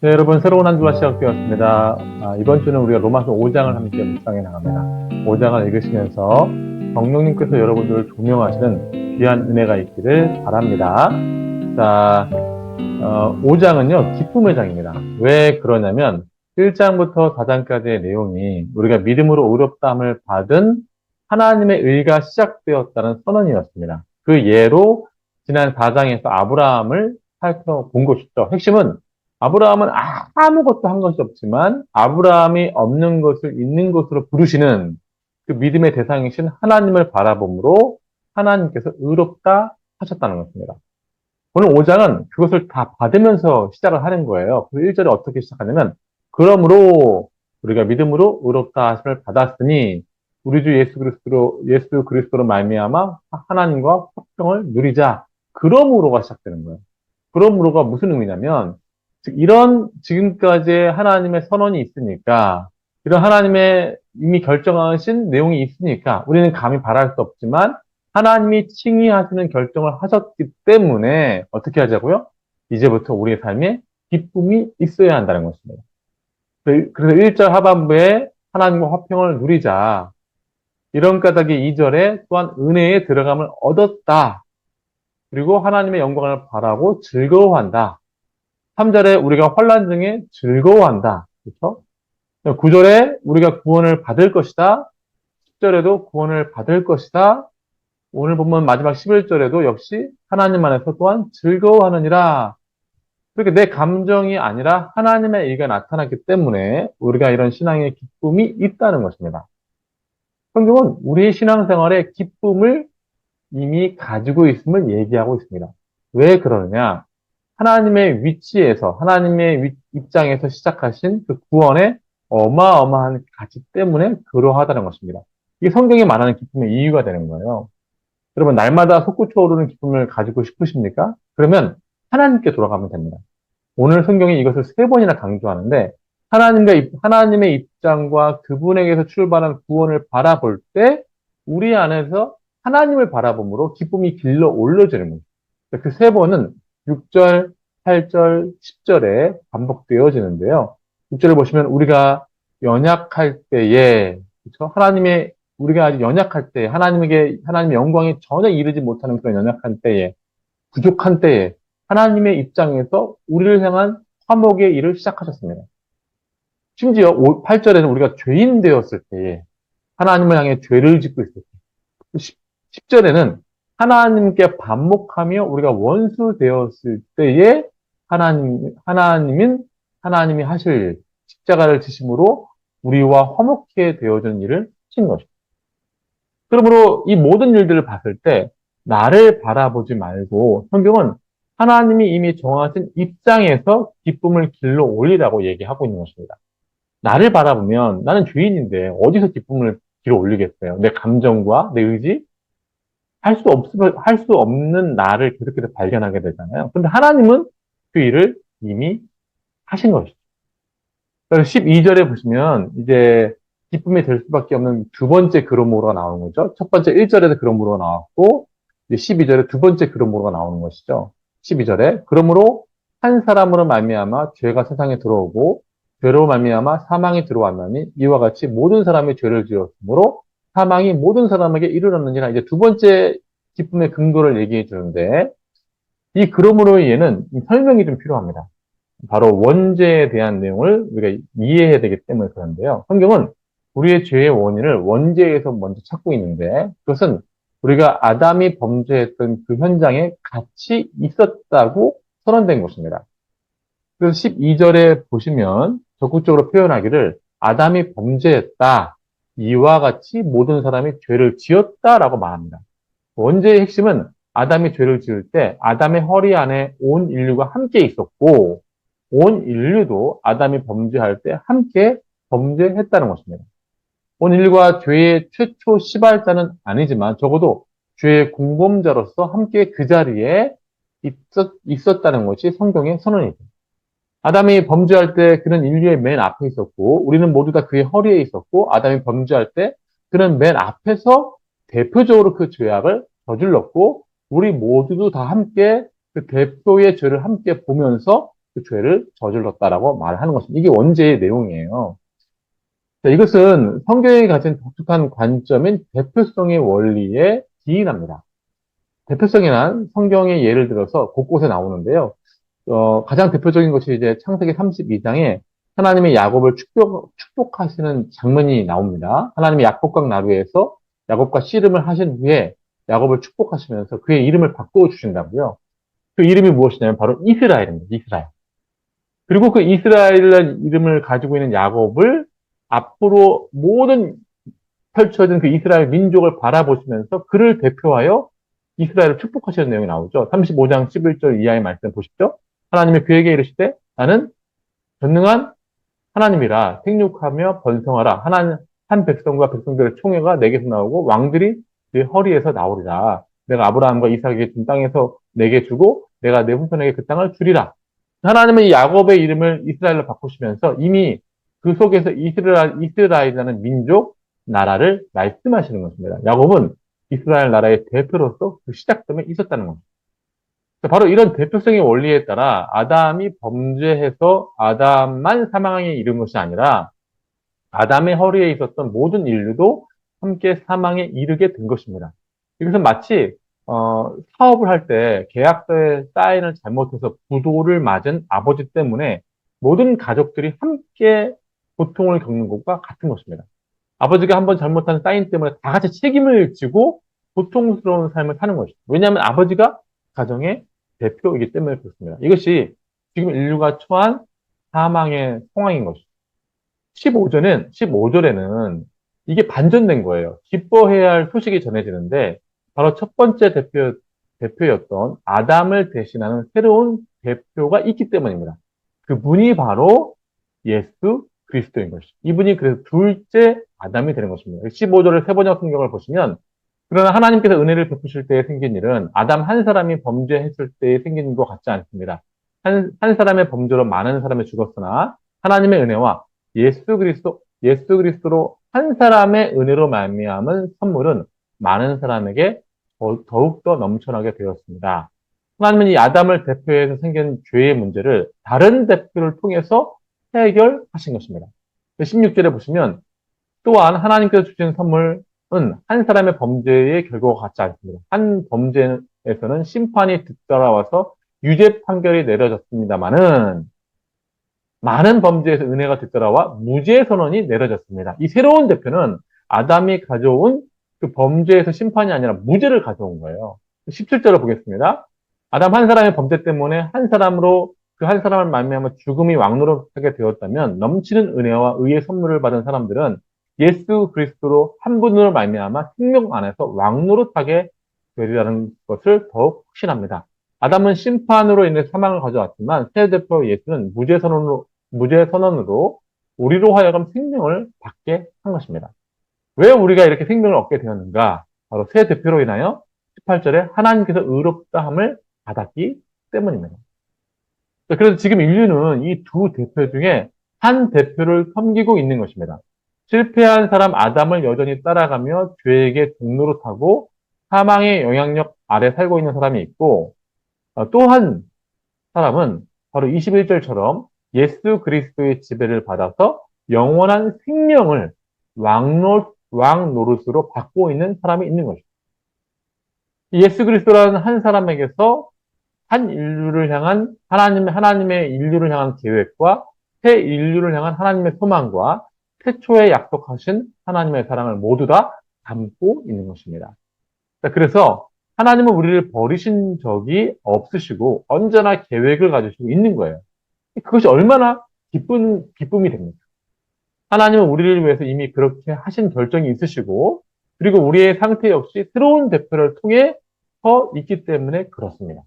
네, 여러분, 새로운 한 주가 시작되었습니다. 이번 주는 우리가 로마서 5장을 함께 묵상해 나갑니다. 5장을 읽으시면서 성령님께서 여러분들을 조명하시는 귀한 은혜가 있기를 바랍니다. 자, 5장은요, 기쁨의 장입니다. 왜 그러냐면, 1장부터 4장까지의 내용이 우리가 믿음으로 의롭다함을 받은 하나님의 의가 시작되었다는 선언이었습니다. 그 예로 지난 4장에서 아브라함을 살펴본 것이죠. 핵심은 아브라함은 아무것도 한 것이 없지만 아브라함이 없는 것을 있는 것으로 부르시는 그 믿음의 대상이신 하나님을 바라봄으로 하나님께서 의롭다 하셨다는 것입니다. 오늘 5장은 그것을 다 받으면서 시작을 하는 거예요. 그 1절에 어떻게 시작하냐면, 그러므로 우리가 믿음으로 의롭다 하심을 받았으니 우리 주 예수 그리스도로 말미암아 하나님과 화평을 누리자. 그러므로가 시작되는 거예요. 그러므로가 무슨 의미냐면, 즉 이런 지금까지의 하나님의 선언이 있으니까, 이런 하나님의 이미 결정하신 내용이 있으니까 우리는 감히 바랄 수 없지만 하나님이 칭의하시는 결정을 하셨기 때문에 어떻게 하자고요? 이제부터 우리의 삶에 기쁨이 있어야 한다는 것입니다. 그래서 1절 하반부에 하나님과 화평을 누리자. 이런 까닭에 2절에 또한 은혜에 들어감을 얻었다. 그리고 하나님의 영광을 바라고 즐거워한다. 3절에 우리가 환난 중에 즐거워한다. 그렇죠? 9절에 우리가 구원을 받을 것이다. 10절에도 구원을 받을 것이다. 오늘 보면 마지막 11절에도 역시 하나님 안에서 또한 즐거워하느니라. 그렇게 내 감정이 아니라 하나님의 의가 나타났기 때문에 우리가 이런 신앙의 기쁨이 있다는 것입니다. 성경은 우리의 신앙생활에 기쁨을 이미 가지고 있음을 얘기하고 있습니다. 왜 그러느냐? 하나님의 위치에서, 하나님의 입장에서 시작하신 그 구원의 어마어마한 가치 때문에 그러하다는 것입니다. 이게 성경이 말하는 기쁨의 이유가 되는 거예요. 여러분, 날마다 솟구쳐 오르는 기쁨을 가지고 싶으십니까? 그러면 하나님께 돌아가면 됩니다. 오늘 성경이 이것을 3번이나 강조하는데, 하나님의 입장과 그분에게서 출발한 구원을 바라볼 때, 우리 안에서 하나님을 바라봄으로 기쁨이 길러 올려지는 거예요. 그 3번은 6절, 8절, 10절에 반복되어지는데요. 6절을 보시면 우리가 연약할 때에, 그렇죠? 우리가 아주 연약할 때, 하나님의 영광이 전혀 이르지 못하는 그런 연약한 때에, 부족한 때에, 하나님의 입장에서 우리를 향한 화목의 일을 시작하셨습니다. 심지어 8절에는 우리가 죄인 되었을 때에, 하나님을 향해 죄를 짓고 있을 때, 10절에는 하나님께 반목하며 우리가 원수 되었을 때에, 하나님이 하실 일, 십자가를 지심으로 우리와 화목해 되어진 일을 하신 것입니다. 그러므로 이 모든 일들을 봤을 때 나를 바라보지 말고 성경은 하나님이 이미 정하신 입장에서 기쁨을 길러 올리라고 얘기하고 있는 것입니다. 나를 바라보면 나는 죄인인데 어디서 기쁨을 길어 올리겠어요? 내 감정과 내 의지? 할 수 없는 나를 계속해서 발견하게 되잖아요. 그런데 하나님은 그 일을 이미 하신 것이죠. 그래서 12절에 보시면 이제 기쁨이 될 수밖에 없는 두 번째 그러므로가 나오는 거죠. 첫 번째 1절에서 그러므로가 나왔고, 이제 12절에 두 번째 그러므로가 나오는 것이죠. 12절에 그러므로 한 사람으로 말미암아 죄가 세상에 들어오고 죄로 말미암아 사망이 들어왔나니 이와 같이 모든 사람이 죄를 지었으므로 사망이 모든 사람에게 이르렀느니라. 이제 두 번째 기쁨의 근거를 얘기해 주는데 이 그러므로의 예는 설명이 좀 필요합니다. 바로 원죄에 대한 내용을 우리가 이해해야 되기 때문에 그런데요. 성경은 우리의 죄의 원인을 원죄에서 먼저 찾고 있는데 그것은 우리가 아담이 범죄했던 그 현장에 같이 있었다고 선언된 것입니다. 그래서 12절에 보시면 적극적으로 표현하기를 아담이 범죄했다. 이와 같이 모든 사람이 죄를 지었다라고 말합니다. 원죄의 핵심은 아담이 죄를 지을 때 아담의 허리 안에 온 인류가 함께 있었고 온 인류도 아담이 범죄할 때 함께 범죄했다는 것입니다. 온 인류가 죄의 최초 시발자는 아니지만 적어도 죄의 공범자로서 함께 그 자리에 있었다는 것이 성경의 선언이죠. 아담이 범죄할 때 그는 인류의 맨 앞에 있었고 우리는 모두 다 그의 허리에 있었고 아담이 범죄할 때 그는 맨 앞에서 대표적으로 그 죄악을 저질렀고 우리 모두도 다 함께 그 대표의 죄를 함께 보면서 그 죄를 저질렀다라고 말하는 것입니다. 이게 원죄의 내용이에요. 자, 이것은 성경이 가진 독특한 관점인 대표성의 원리에 기인합니다. 대표성이란 성경의 예를 들어서 곳곳에 나오는데요. 가장 대표적인 것이 이제 창세기 32장에 하나님이 야곱을 축복하시는 장면이 나옵니다. 하나님이 약복강 나루에서 야곱과 씨름을 하신 후에 야곱을 축복하시면서 그의 이름을 바꾸어 주신다고요. 그 이름이 무엇이냐면 바로 이스라엘입니다. 이스라엘. 그리고 그 이스라엘이라는 이름을 가지고 있는 야곱을 앞으로 모든 펼쳐진 그 이스라엘 민족을 바라보시면서 그를 대표하여 이스라엘을 축복하시는 내용이 나오죠. 35장 11절 이하의 말씀 보십시오. 하나님이 그에게 이르시되 나는 전능한 하나님이라 생육하며 번성하라. 한 백성과 백성들의 총회가 내게서 나오고 왕들이 네 허리에서 나오리라. 내가 아브라함과 이삭에게 준 땅에서 내게 주고 내가 내 후손에게 그 땅을 주리라. 하나님은 이 야곱의 이름을 이스라엘로 바꾸시면서 이미 그 속에서 이스라엘이라는 민족, 나라를 말씀하시는 것입니다. 야곱은 이스라엘 나라의 대표로서 그 시작점에 있었다는 겁니다. 바로 이런 대표성의 원리에 따라 아담이 범죄해서 아담만 사망에 이른 것이 아니라 아담의 허리에 있었던 모든 인류도 함께 사망에 이르게 된 것입니다. 이것은 마치 사업을 할 때 계약서에 사인을 잘못해서 부도를 맞은 아버지 때문에 모든 가족들이 함께 고통을 겪는 것과 같은 것입니다. 아버지가 한번 잘못한 사인 때문에 다 같이 책임을 지고 고통스러운 삶을 사는 것이죠. 왜냐하면 아버지가 가정의 대표이기 때문에 그렇습니다. 이것이 지금 인류가 처한 사망의 상황인 것이죠. 15절에는 이게 반전된 거예요. 기뻐해야 할 소식이 전해지는데 바로 첫 번째 대표였던 아담을 대신하는 새로운 대표가 있기 때문입니다. 그분이 바로 예수 그리스도인 것이죠. 이분이 그래서 둘째 아담이 되는 것입니다. 15절의 세번역 성경을 보시면 그러나 하나님께서 은혜를 베푸실 때에 생긴 일은 아담 한 사람이 범죄했을 때에 생긴 일과 같지 않습니다. 한 사람의 범죄로 많은 사람이 죽었으나 하나님의 은혜와 예수 그리스도로 한 사람의 은혜로 말미암은 선물은 많은 사람에게 더욱더 넘쳐나게 되었습니다. 하나님은 이 아담을 대표해서 생긴 죄의 문제를 다른 대표를 통해서 해결하신 것입니다. 16절에 보시면 또한 하나님께서 주신 선물은 한 사람의 범죄의 결과가 같지 않습니다. 한 범죄에서는 심판이 뒤따라와서 유죄 판결이 내려졌습니다만은 많은 범죄에서 은혜가 뒤따라와 무죄 선언이 내려졌습니다. 이 새로운 대표는 아담이 가져온 그 범죄에서 심판이 아니라 무죄를 가져온 거예요. 17절을 보겠습니다. 아담 한 사람의 범죄 때문에 한 사람으로 그 한 사람을 말미암아 죽음이 왕노릇하게 되었다면 넘치는 은혜와 의의 선물을 받은 사람들은 예수 그리스도로 한 분으로 말미암아 생명 안에서 왕노릇하게 되리라는 것을 더욱 확신합니다. 아담은 심판으로 인해 사망을 가져왔지만 새 대표 예수는 무죄 선언으로 우리로 하여금 생명을 받게 한 것입니다. 왜 우리가 이렇게 생명을 얻게 되었는가? 바로 새 대표로 인하여 18절에 하나님께서 의롭다함을 받았기 때문입니다. 그래서 지금 인류는 이 두 대표 중에 한 대표를 섬기고 있는 것입니다. 실패한 사람 아담을 여전히 따라가며 죄에게 종노릇하고 사망의 영향력 아래 살고 있는 사람이 있고 또 한 사람은 바로 21절처럼 예수 그리스도의 지배를 받아서 영원한 생명을 왕노릇으로 받고 있는 사람이 있는 것입니다. 예수 그리스도라는 한 사람에게서 한 인류를 향한 하나님의 인류를 향한 계획과 새 인류를 향한 하나님의 소망과 태초에 약속하신 하나님의 사랑을 모두 다 담고 있는 것입니다. 그래서 하나님은 우리를 버리신 적이 없으시고 언제나 계획을 가지시고 있는 거예요. 그것이 얼마나 기쁨이 됩니까? 하나님은 우리를 위해서 이미 그렇게 하신 결정이 있으시고 그리고 우리의 상태 역시 새로운 대표를 통해 서 있기 때문에 그렇습니다.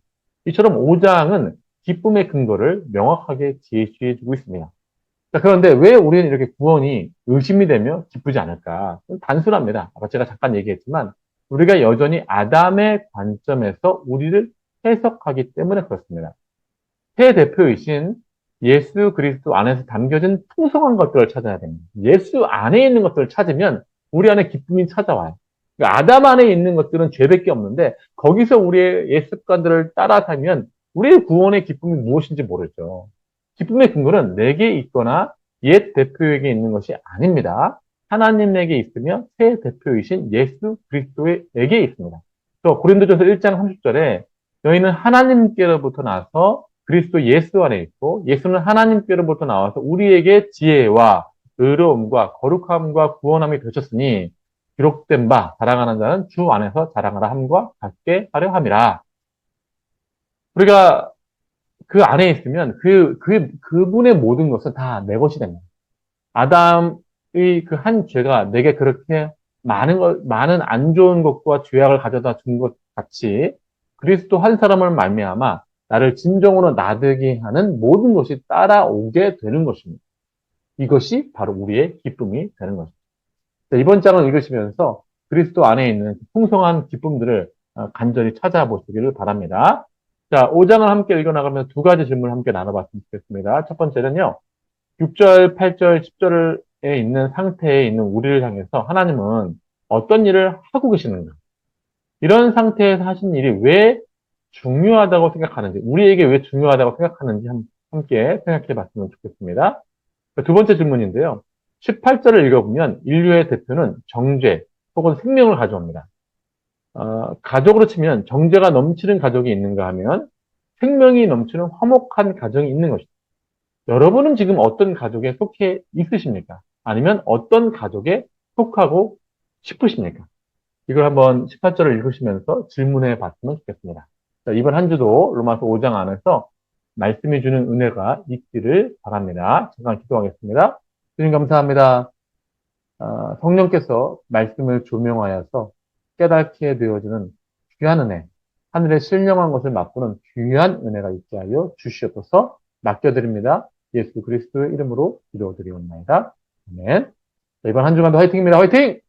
이처럼 5장은 기쁨의 근거를 명확하게 제시해주고 있습니다. 그런데 왜 우리는 이렇게 구원이 의심이 되며 기쁘지 않을까? 단순합니다. 아까 제가 잠깐 얘기했지만 우리가 여전히 아담의 관점에서 우리를 해석하기 때문에 그렇습니다. 새 대표이신 예수 그리스도 안에서 담겨진 풍성한 것들을 찾아야 됩니다. 예수 안에 있는 것들을 찾으면 우리 안에 기쁨이 찾아와요. 그러니까 아담 안에 있는 것들은 죄밖에 없는데 거기서 우리의 옛 습관들을 따라 살면 우리의 구원의 기쁨이 무엇인지 모르죠. 기쁨의 근거는 내게 있거나 옛 대표에게 있는 것이 아닙니다. 하나님에게 있으며 새 대표이신 예수 그리스도에게 있습니다. 또 고린도전서 1장 30절에 너희는 하나님께로부터 나서 그리스도 예수 안에 있고 예수는 하나님께로부터 나와서 우리에게 지혜와 의로움과 거룩함과 구원함이 되셨으니 기록된 바 자랑하는 자는 주 안에서 자랑하라 함과 같게 하려 함이라. 우리가 그 안에 있으면 그분의 모든 것은 다 내 것이 됩니다. 아담의 그 한 죄가 내게 그렇게 많은 안 좋은 것과 죄악을 가져다 준 것 같이 그리스도 한 사람을 말미암아 나를 진정으로 나되게 하는 모든 것이 따라오게 되는 것입니다. 이것이 바로 우리의 기쁨이 되는 것입니다. 자, 이번 장을 읽으시면서 그리스도 안에 있는 풍성한 기쁨들을 간절히 찾아보시기를 바랍니다. 자, 5장을 함께 읽어나가면 두 가지 질문을 함께 나눠봤으면 좋겠습니다. 첫 번째는요, 6절, 8절, 10절에 있는 상태에 있는 우리를 향해서 하나님은 어떤 일을 하고 계시는가? 이런 상태에서 하신 일이 왜 중요하다고 생각하는지, 우리에게 왜 중요하다고 생각하는지 함께 생각해 봤으면 좋겠습니다. 두 번째 질문인데요. 18절을 읽어보면 인류의 대표는 정죄 혹은 생명을 가져옵니다. 가족으로 치면 정죄가 넘치는 가족이 있는가 하면 생명이 넘치는 화목한 가정이 있는 것입니다. 여러분은 지금 어떤 가족에 속해 있으십니까? 아니면 어떤 가족에 속하고 싶으십니까? 이걸 한번 18절을 읽으시면서 질문해 봤으면 좋겠습니다. 자, 이번 한 주도 로마서 5장 안에서 말씀이 주는 은혜가 있기를 바랍니다. 잠깐 기도하겠습니다. 주님 감사합니다. 성령께서 말씀을 조명하여서 깨닫게 되어주는 귀한 은혜, 하늘의 신령한 것을 맛보는 귀한 은혜가 있게 하여 주시옵소서. 맡겨드립니다. 예수 그리스도의 이름으로 기도드리옵나이다. 아멘. 자, 이번 한 주간도 화이팅입니다. 화이팅!